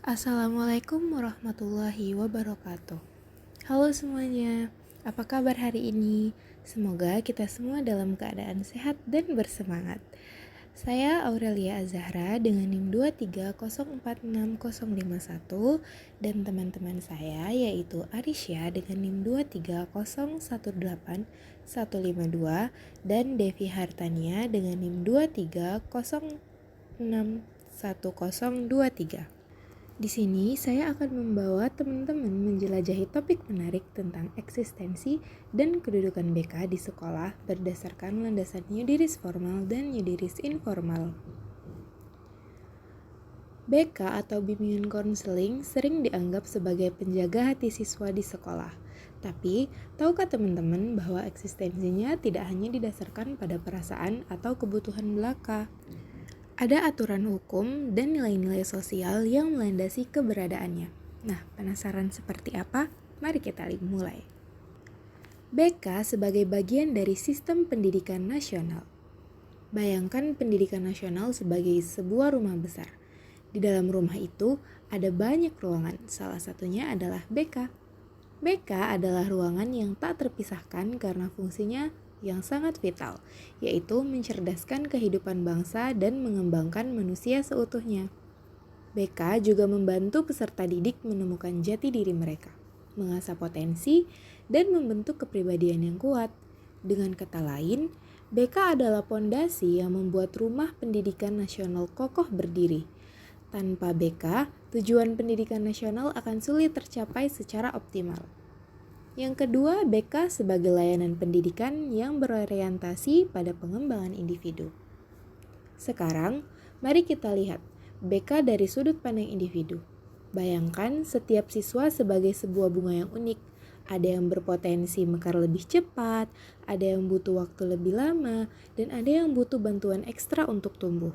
Assalamualaikum warahmatullahi wabarakatuh. Halo semuanya, apa kabar hari ini? Semoga kita semua dalam keadaan sehat dan bersemangat. Saya Aurelia Azahra dengan NIM 230465051 dan teman-teman saya yaitu Arisya dengan NIM 230181152 dan Devi Hartania dengan NIM 230661023. Di sini saya akan membawa teman-teman menjelajahi topik menarik tentang eksistensi dan kedudukan BK di sekolah berdasarkan landasan Yudiris formal dan Yudiris informal. BK atau bimbingan konseling sering dianggap sebagai penjaga hati siswa di sekolah. Tapi, tahukah teman-teman bahwa eksistensinya tidak hanya didasarkan pada perasaan atau kebutuhan belaka? Ada aturan hukum dan nilai-nilai sosial yang melandasi keberadaannya. Nah, penasaran seperti apa? Mari kita mulai. BK sebagai bagian dari sistem pendidikan nasional. Bayangkan pendidikan nasional sebagai sebuah rumah besar. Di dalam rumah itu ada banyak ruangan, salah satunya adalah BK. BK adalah ruangan yang tak terpisahkan karena fungsinya yang sangat vital, yaitu mencerdaskan kehidupan bangsa dan mengembangkan manusia seutuhnya. BK juga membantu peserta didik menemukan jati diri mereka, mengasah potensi, dan membentuk kepribadian yang kuat. Dengan kata lain, BK adalah pondasi yang membuat rumah pendidikan nasional kokoh berdiri. Tanpa BK, tujuan pendidikan nasional akan sulit tercapai secara optimal. Yang kedua, BK sebagai layanan pendidikan yang berorientasi pada pengembangan individu. Sekarang, mari kita lihat BK dari sudut pandang individu. Bayangkan setiap siswa sebagai sebuah bunga yang unik. Ada yang berpotensi mekar lebih cepat, ada yang butuh waktu lebih lama, dan ada yang butuh bantuan ekstra untuk tumbuh.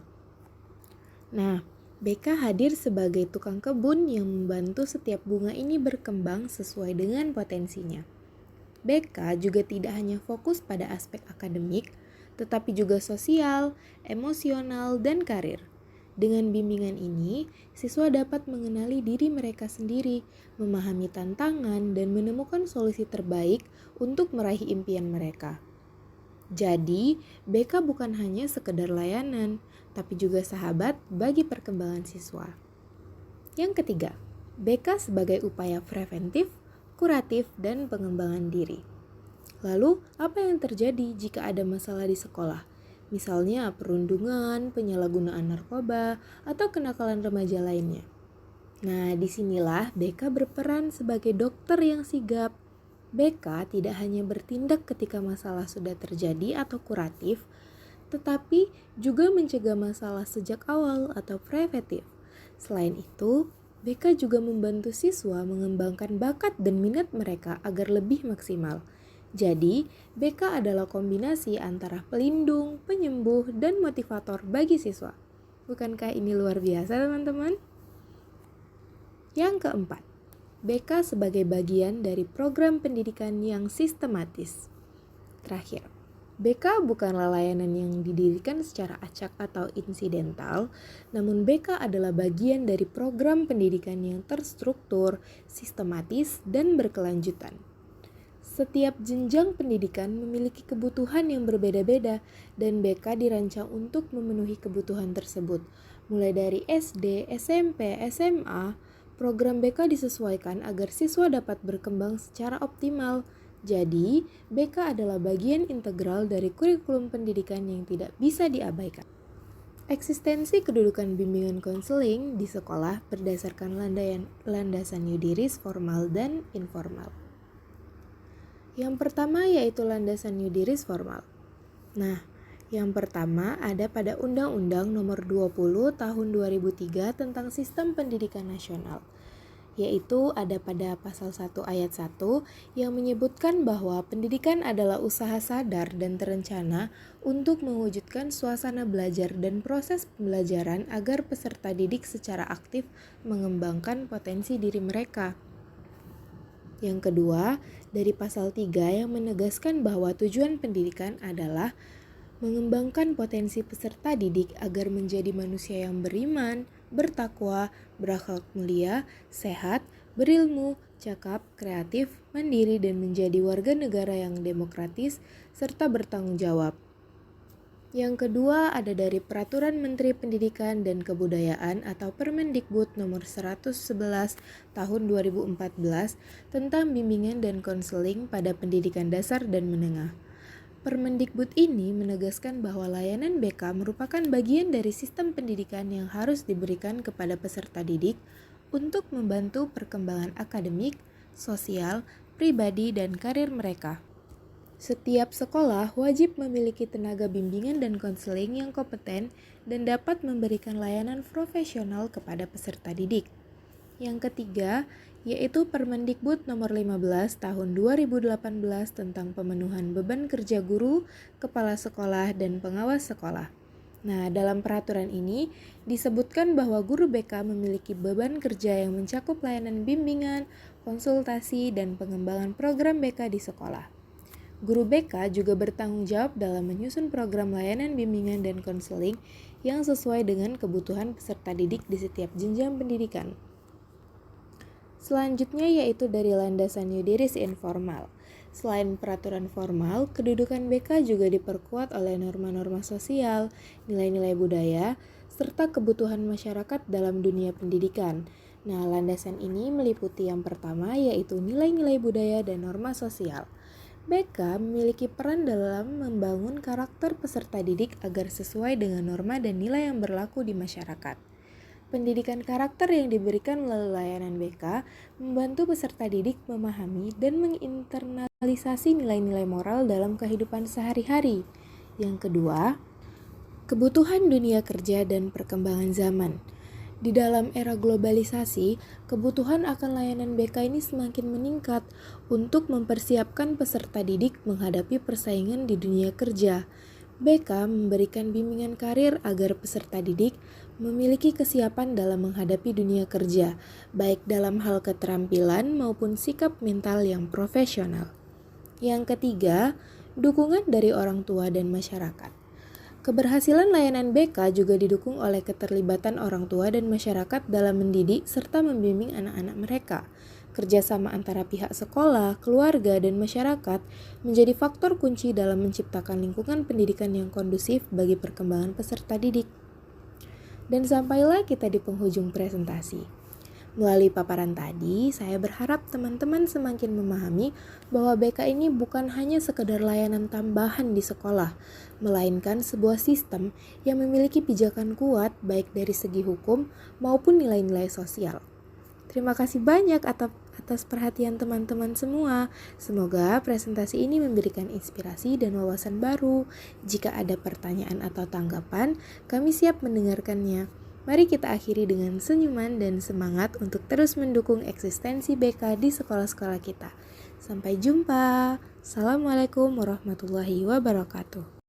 Nah, BK hadir sebagai tukang kebun yang membantu setiap bunga ini berkembang sesuai dengan potensinya. BK juga tidak hanya fokus pada aspek akademik, tetapi juga sosial, emosional, dan karir. Dengan bimbingan ini, siswa dapat mengenali diri mereka sendiri, memahami tantangan, dan menemukan solusi terbaik untuk meraih impian mereka. Jadi, BK bukan hanya sekedar layanan, tapi juga sahabat bagi perkembangan siswa. Yang ketiga, BK sebagai upaya preventif, kuratif, dan pengembangan diri. Lalu, apa yang terjadi jika ada masalah di sekolah? Misalnya perundungan, penyalahgunaan narkoba, atau kenakalan remaja lainnya. Nah, disinilah BK berperan sebagai dokter yang sigap. BK tidak hanya bertindak ketika masalah sudah terjadi atau kuratif, tetapi juga mencegah masalah sejak awal atau preventif. Selain itu, BK juga membantu siswa mengembangkan bakat dan minat mereka agar lebih maksimal. Jadi, BK adalah kombinasi antara pelindung, penyembuh, dan motivator bagi siswa. Bukankah ini luar biasa, teman-teman? Yang keempat, BK sebagai bagian dari program pendidikan yang sistematis. Terakhir, BK bukanlah layanan yang didirikan secara acak atau insidental, namun BK adalah bagian dari program pendidikan yang terstruktur, sistematis, dan berkelanjutan. Setiap jenjang pendidikan memiliki kebutuhan yang berbeda-beda, dan BK dirancang untuk memenuhi kebutuhan tersebut. Mulai dari SD, SMP, SMA, program BK disesuaikan agar siswa dapat berkembang secara optimal. Jadi, BK adalah bagian integral dari kurikulum pendidikan yang tidak bisa diabaikan. Eksistensi kedudukan bimbingan konseling di sekolah berdasarkan landasan Yudiris formal dan informal. Yang pertama yaitu landasan Yudiris formal. Nah, yang pertama ada pada Undang-Undang Nomor 20 Tahun 2003 tentang Sistem Pendidikan Nasional, yaitu ada pada pasal 1 ayat 1 yang menyebutkan bahwa pendidikan adalah usaha sadar dan terencana untuk mewujudkan suasana belajar dan proses pembelajaran agar peserta didik secara aktif mengembangkan potensi diri mereka. Yang kedua, dari pasal 3 yang menegaskan bahwa tujuan pendidikan adalah mengembangkan potensi peserta didik agar menjadi manusia yang beriman, bertakwa, berakhlak mulia, sehat, berilmu, cakap, kreatif, mandiri, dan menjadi warga negara yang demokratis, serta bertanggung jawab. Yang kedua ada dari Peraturan Menteri Pendidikan dan Kebudayaan atau Permendikbud nomor 111 tahun 2014 tentang bimbingan dan konseling pada pendidikan dasar dan menengah. Permendikbud ini menegaskan bahwa layanan BK merupakan bagian dari sistem pendidikan yang harus diberikan kepada peserta didik untuk membantu perkembangan akademik, sosial, pribadi, dan karir mereka. Setiap sekolah wajib memiliki tenaga bimbingan dan konseling yang kompeten dan dapat memberikan layanan profesional kepada peserta didik. Yang ketiga, yaitu Permendikbud nomor 15 tahun 2018 tentang pemenuhan beban kerja guru, kepala sekolah, dan pengawas sekolah. Nah, dalam peraturan ini disebutkan bahwa guru BK memiliki beban kerja yang mencakup layanan bimbingan, konsultasi, dan pengembangan program BK di sekolah. Guru BK juga bertanggung jawab dalam menyusun program layanan bimbingan dan konseling yang sesuai dengan kebutuhan peserta didik di setiap jenjang pendidikan. Selanjutnya yaitu dari landasan yuridis informal. Selain peraturan formal, kedudukan BK juga diperkuat oleh norma-norma sosial, nilai-nilai budaya, serta kebutuhan masyarakat dalam dunia pendidikan. Nah, landasan ini meliputi yang pertama yaitu nilai-nilai budaya dan norma sosial. BK memiliki peran dalam membangun karakter peserta didik agar sesuai dengan norma dan nilai yang berlaku di masyarakat. Pendidikan karakter yang diberikan melalui layanan BK membantu peserta didik memahami dan menginternalisasi nilai-nilai moral dalam kehidupan sehari-hari. Yang kedua, kebutuhan dunia kerja dan perkembangan zaman. Di dalam era globalisasi, kebutuhan akan layanan BK ini semakin meningkat untuk mempersiapkan peserta didik menghadapi persaingan di dunia kerja. BK memberikan bimbingan karir agar peserta didik memiliki kesiapan dalam menghadapi dunia kerja, baik dalam hal keterampilan maupun sikap mental yang profesional. Yang ketiga, dukungan dari orang tua dan masyarakat. Keberhasilan layanan BK juga didukung oleh keterlibatan orang tua dan masyarakat dalam mendidik serta membimbing anak-anak mereka. Kerjasama antara pihak sekolah, keluarga, dan masyarakat menjadi faktor kunci dalam menciptakan lingkungan pendidikan yang kondusif bagi perkembangan peserta didik. Dan sampailah kita di penghujung presentasi. Melalui paparan tadi, saya berharap teman-teman semakin memahami bahwa BK ini bukan hanya sekedar layanan tambahan di sekolah, melainkan sebuah sistem yang memiliki pijakan kuat baik dari segi hukum maupun nilai-nilai sosial. Terima kasih banyak atas perhatian teman-teman semua. Semoga presentasi ini memberikan inspirasi dan wawasan baru. Jika ada pertanyaan atau tanggapan, kami siap mendengarkannya. Mari kita akhiri dengan senyuman dan semangat untuk terus mendukung eksistensi BK di sekolah-sekolah kita. Sampai jumpa. Assalamualaikum warahmatullahi wabarakatuh.